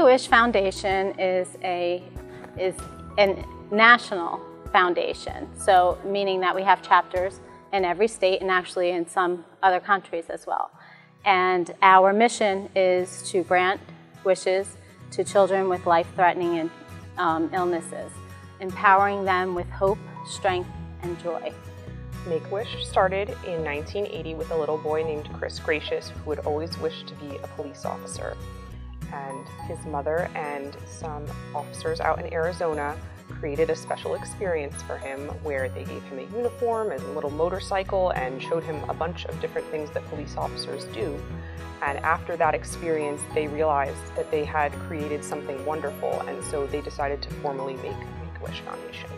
Make-A-Wish Foundation is a national foundation, so meaning that we have chapters in every state and actually in some other countries as well. And our mission is to grant wishes to children with life-threatening illnesses, empowering them with hope, strength, and joy. Make-A-Wish started in 1980 with a little boy named Chris Gracious who had always wished to be a police officer. And his mother and some officers out in Arizona created a special experience for him where they gave him a uniform and a little motorcycle and showed him a bunch of different things that police officers do. And after that experience, they realized that they had created something wonderful, and so they decided to formally make Make-A-Wish Foundation.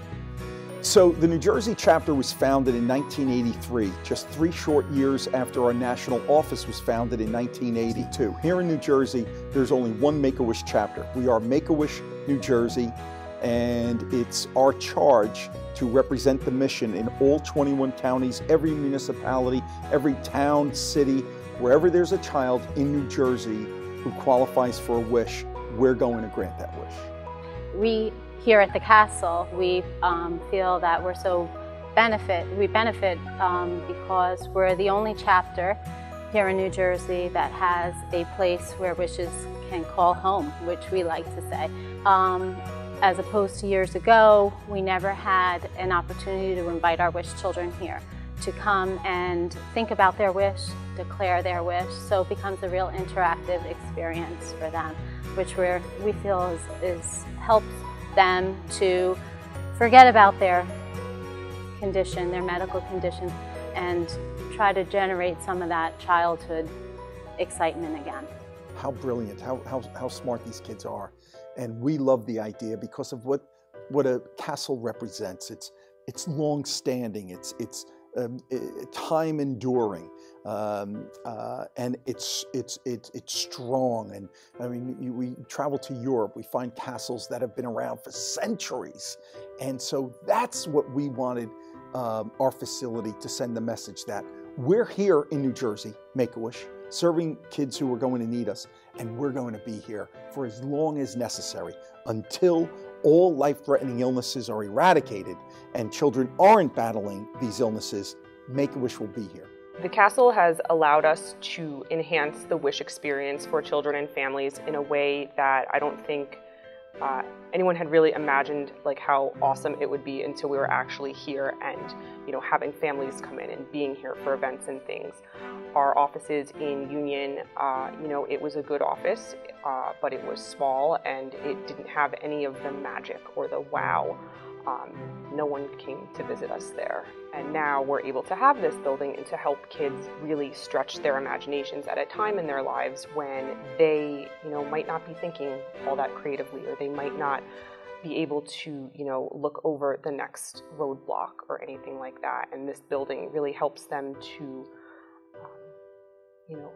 So the New Jersey chapter was founded in 1983, just 3 short years after our national office was founded in 1982. Here in New Jersey, there's only one Make-A-Wish chapter. We are Make-A-Wish New Jersey, and it's our charge to represent the mission in all 21 counties, every municipality, every town, city, wherever there's a child in New Jersey who qualifies for a wish, we're going to grant that wish. We here at the castle, we feel that we benefit because we're the only chapter here in New Jersey that has a place where wishes can call home, which we like to say. As opposed to years ago, we never had an opportunity to invite our wish children here to come and think about their wish, declare their wish, so it becomes a real interactive experience for them, which we feel helps them to forget about their condition, their medical condition, and try to generate some of that childhood excitement again. How brilliant, how smart these kids are. And we love the idea because of what a castle represents. It's long-standing, it's time enduring, and it's strong. And I mean, we travel to Europe, we find castles that have been around for centuries, and so that's what we wanted our facility to send the message that we're here in New Jersey, Make-A-Wish, serving kids who are going to need us, and we're going to be here for as long as necessary until all life-threatening illnesses are eradicated and children aren't battling these illnesses. Make-A-Wish will be here. The castle has allowed us to enhance the wish experience for children and families in a way that I don't think anyone had really imagined, like how awesome it would be until we were actually here and, you know, having families come in and being here for events and things. Our offices in Union, you know, it was a good office, but it was small and it didn't have any of the magic or the wow. No one came to visit us there. And now we're able to have this building and to help kids really stretch their imaginations at a time in their lives when they, you know, might not be thinking all that creatively, or they might not be able to, you know, look over the next roadblock or anything like that. And this building really helps them to, you know,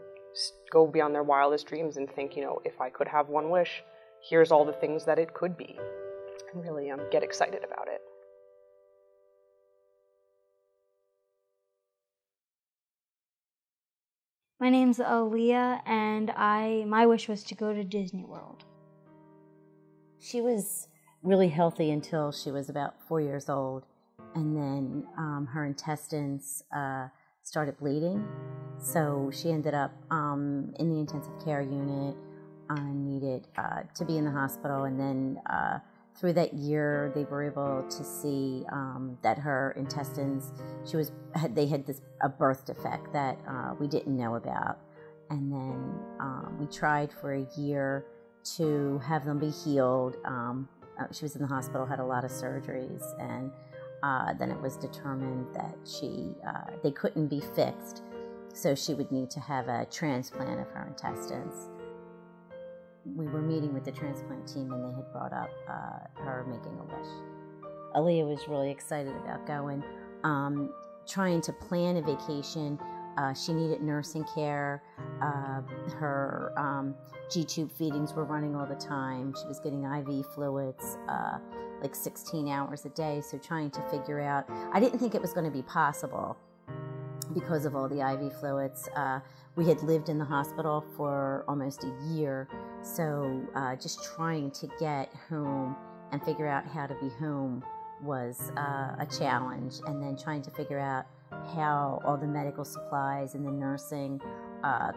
go beyond their wildest dreams and think, you know, if I could have one wish, here's all the things that it could be. And really get excited about it. My name's Aaliyah, and my wish was to go to Disney World. She was really healthy until she was about 4 years old, and then her intestines started bleeding, so she ended up in the intensive care unit and needed to be in the hospital. And then through that year, they were able to see that her intestines, they had a birth defect that we didn't know about. And then we tried for a year to have them be healed. She was in the hospital, had a lot of surgeries, and then it was determined that they couldn't be fixed, so she would need to have a transplant of her intestines. We were meeting with the transplant team, and they had brought up her making a wish. Aaliyah was really excited about going. Trying to plan a vacation, she needed nursing care. Her G-tube feedings were running all the time. She was getting IV fluids like 16 hours a day, so trying to figure out, I didn't think it was going to be possible because of all the IV fluids. We had lived in the hospital for almost a year So just trying to get home and figure out how to be home was a challenge, and then trying to figure out how all the medical supplies and the nursing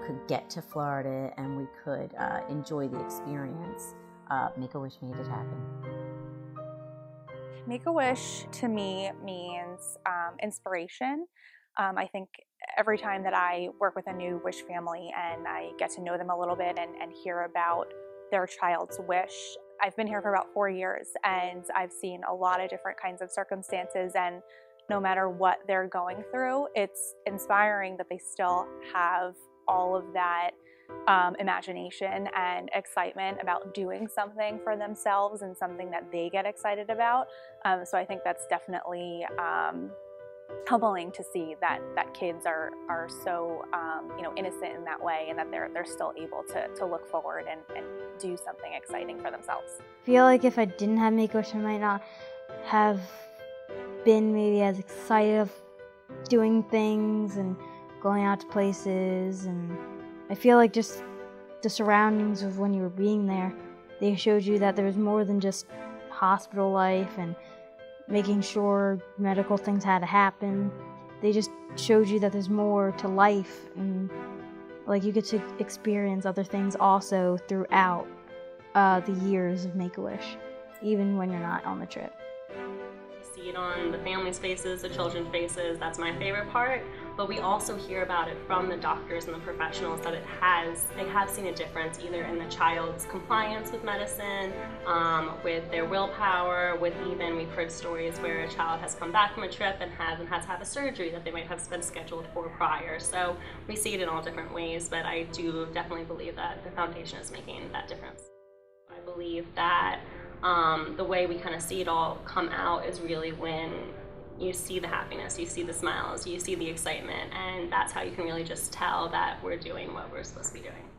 could get to Florida and we could enjoy the experience. Make-A-Wish made it happen. Make-A-Wish to me means inspiration. I think every time that I work with a new wish family and I get to know them a little bit and hear about their child's wish, I've been here for about 4 years and I've seen a lot of different kinds of circumstances, and no matter what they're going through, it's inspiring that they still have all of that imagination and excitement about doing something for themselves and something that they get excited about. So I think that's definitely humbling to see that kids are so innocent in that way, and that they're still able to look forward and do something exciting for themselves. I feel like if I didn't have Make-A-Wish, I might not have been maybe as excited of doing things and going out to places, and I feel like just the surroundings of when you were being there, they showed you that there was more than just hospital life and making sure medical things had to happen. They just showed you that there's more to life, and like you get to experience other things also throughout the years of Make-A-Wish, even when you're not on the trip. See it on the families' faces, the children's faces. That's my favorite part. But we also hear about it from the doctors and the professionals that they have seen a difference either in the child's compliance with medicine, with their willpower, with even we've heard stories where a child has come back from a trip and hasn't had to have a surgery that they might have been scheduled for prior. So we see it in all different ways, but I do definitely believe that the foundation is making that difference. I believe that the way we kind of see it all come out is really when you see the happiness, you see the smiles, you see the excitement, and that's how you can really just tell that we're doing what we're supposed to be doing.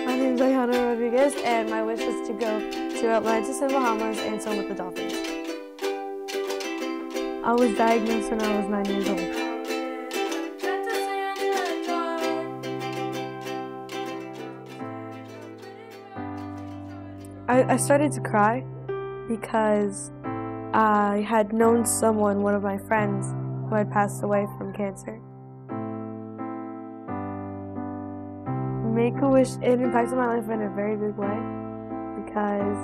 My name is Ayana Rodriguez, and my wish was to go to Atlantis and Bahamas and swim with the dolphins. I was diagnosed when I was 9 years old. I started to cry because I had known someone, one of my friends, who had passed away from cancer. Make-A-Wish, it impacted my life in a very big way because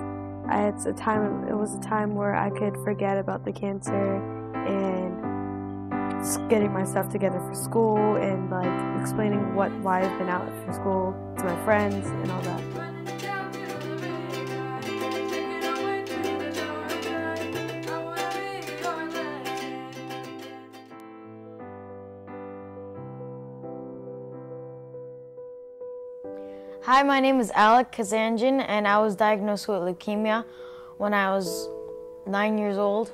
it was a time where I could forget about the cancer and just getting my stuff together for school and like explaining why I've been out for school to my friends and all that. Hi, my name is Shant Kazandjian, and I was diagnosed with leukemia when I was 9 years old.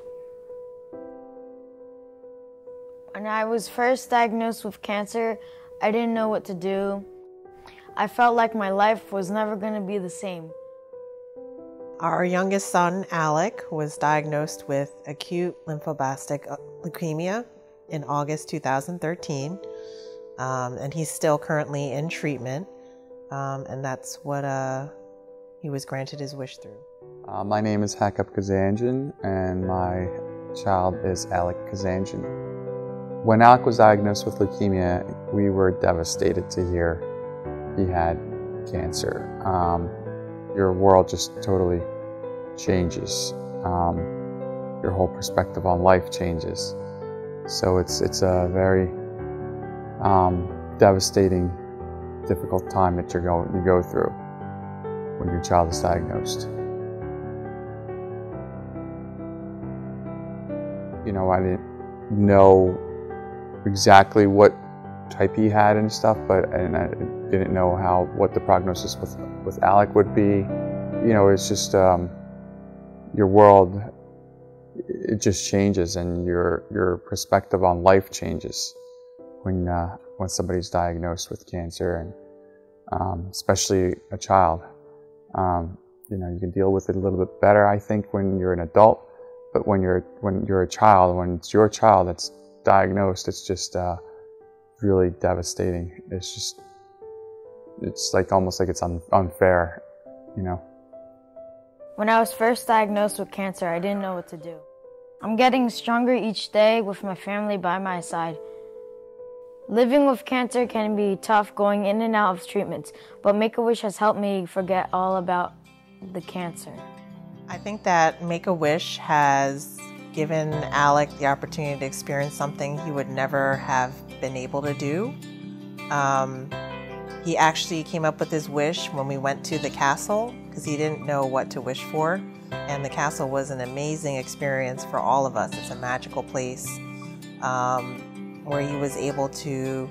When I was first diagnosed with cancer, I didn't know what to do. I felt like my life was never going to be the same. Our youngest son, Alec, was diagnosed with acute lymphoblastic leukemia in August 2013, and he's still currently in treatment. And that's what he was granted his wish through. My name is Shant Kazandjian, and my child is Alec Kazandjian. When Alec was diagnosed with leukemia, we were devastated to hear he had cancer. Your world just totally changes. Your whole perspective on life changes. So it's a very devastating, difficult time that you go through when your child is diagnosed. You know, I didn't know exactly what type he had and stuff, and I didn't know what the prognosis with Alec would be. You know, it's just your world, it just changes, and your perspective on life changes when somebody's diagnosed with cancer, and especially a child. You know, you can deal with it a little bit better, I think, when you're an adult, But when you're a child, when it's your child that's diagnosed, it's just really devastating. It's like almost like it's unfair, you know. When I was first diagnosed with cancer, I didn't know what to do. I'm getting stronger each day with my family by my side. Living with cancer can be tough going in and out of treatments, but Make-A-Wish has helped me forget all about the cancer. I think that Make-A-Wish has given Alec the opportunity to experience something he would never have been able to do. He actually came up with his wish when we went to the castle because he didn't know what to wish for. And the castle was an amazing experience for all of us. It's a magical place where he was able to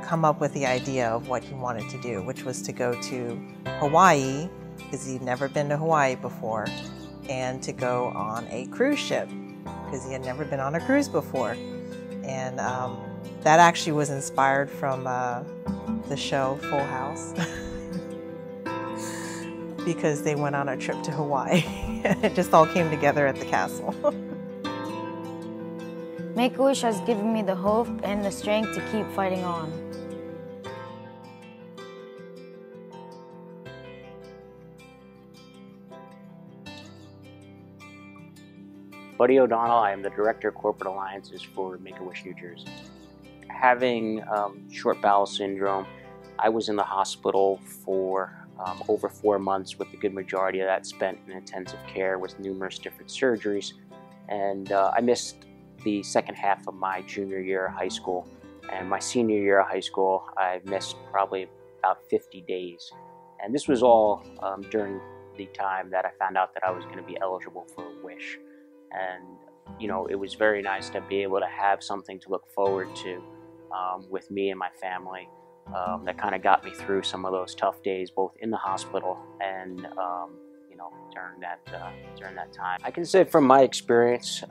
come up with the idea of what he wanted to do, which was to go to Hawaii, because he'd never been to Hawaii before, and to go on a cruise ship, because he had never been on a cruise before. And that actually was inspired from the show Full House, because they went on a trip to Hawaii. It just all came together at the castle. Make-A-Wish has given me the hope and the strength to keep fighting on. Buddy O'Donnell, I am the Director of Corporate Alliances for Make-A-Wish New Jersey. Having short bowel syndrome, I was in the hospital for over 4 months, with the good majority of that spent in intensive care with numerous different surgeries. And I missed the second half of my junior year of high school. And my senior year of high school, I missed probably about 50 days. And this was all during the time that I found out that I was going to be eligible for a wish. And, you know, it was very nice to be able to have something to look forward to with me and my family that kind of got me through some of those tough days, both in the hospital and, you know, during that time. I can say from my experience,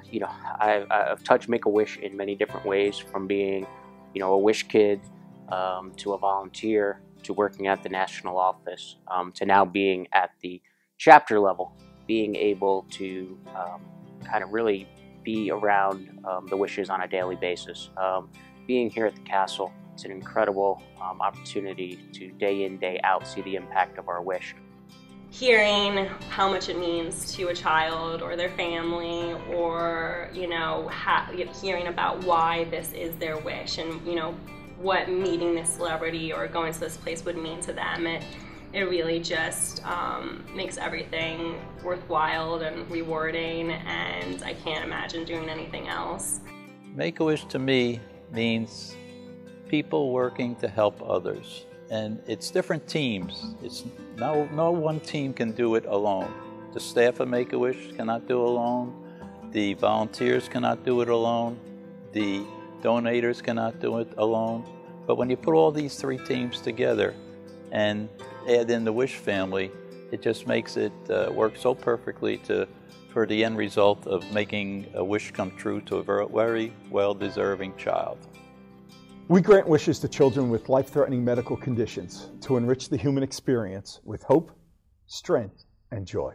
you know, I've touched Make-A-Wish in many different ways, from being, you know, a wish kid to a volunteer, to working at the national office, to now being at the chapter level, being able to kind of really be around the wishes on a daily basis. Being here at the castle, it's an incredible opportunity to day in, day out see the impact of our wish. Hearing how much it means to a child or their family, or, you know, hearing about why this is their wish, and, you know, what meeting this celebrity or going to this place would mean to them, it really just makes everything worthwhile and rewarding, and I can't imagine doing anything else. Make-A-Wish to me means people working to help others, and it's different teams. It's no one team can do it alone. The staff of Make-A-Wish cannot do it alone. The volunteers cannot do it alone. The donators cannot do it alone. But when you put all these three teams together and add in the Wish family, it just makes it work so perfectly for the end result of making a wish come true to a very well-deserving child. We grant wishes to children with life-threatening medical conditions to enrich the human experience with hope, strength, and joy.